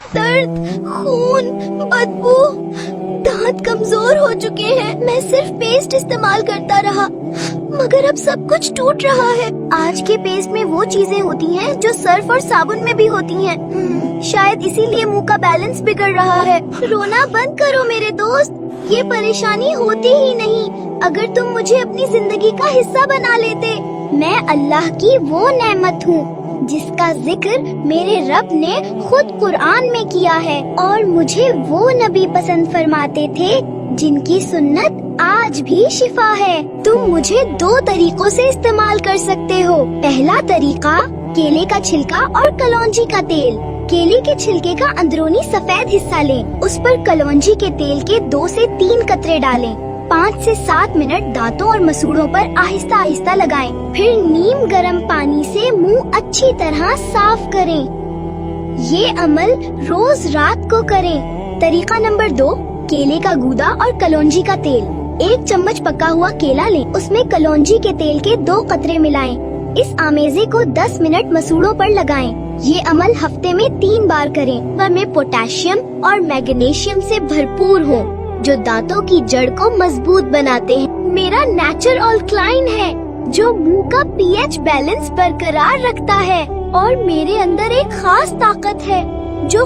درد، خون، بدبو، دانت کمزور ہو چکے ہیں۔ میں صرف پیسٹ استعمال کرتا رہا مگر اب سب کچھ ٹوٹ رہا ہے۔ آج کے پیسٹ میں وہ چیزیں ہوتی ہیں جو سرف اور صابن میں بھی ہوتی ہیں۔ شاید اسی لیے منہ کا بیلنس بگڑ رہا ہے۔ رونا بند کرو میرے دوست، یہ پریشانی ہوتی ہی نہیں اگر تم مجھے اپنی زندگی کا حصہ بنا لیتے۔ میں اللہ کی وہ نعمت ہوں جس کا ذکر میرے رب نے خود قرآن میں کیا ہے، اور مجھے وہ نبی پسند فرماتے تھے جن کی سنت آج بھی شفا ہے۔ تم مجھے 2 طریقوں سے استعمال کر سکتے ہو۔ پہلا طریقہ، کیلے کا چھلکا اور کلونجی کا تیل۔ کیلے کے چھلکے کا اندرونی سفید حصہ لیں، اس پر کلونجی کے تیل کے 2 سے 3 قطرے ڈالیں۔ 5 سے 7 منٹ دانتوں اور مسوڑوں پر آہستہ آہستہ لگائیں، پھر نیم گرم پانی سے منہ اچھی طرح صاف کریں۔ یہ عمل روز رات کو کریں۔ طریقہ نمبر 2، کیلے کا گودا اور کلونجی کا تیل۔ 1 چمچ پکا ہوا کیلا لیں، اس میں کلونجی کے تیل کے 2 قطرے ملائیں۔ اس آمیزے کو 10 منٹ مسوڑوں پر لگائیں۔ یہ عمل ہفتے میں 3 بار کریں، میں پوٹاشیم اور میگنیشیم سے بھرپور ہوں جو دانتوں کی جڑ کو مضبوط بناتے ہیں۔ میرا نیچر آلکلائن ہے جو منہ کا پی ایچ بیلنس برقرار رکھتا ہے، اور میرے اندر ایک خاص طاقت ہے جو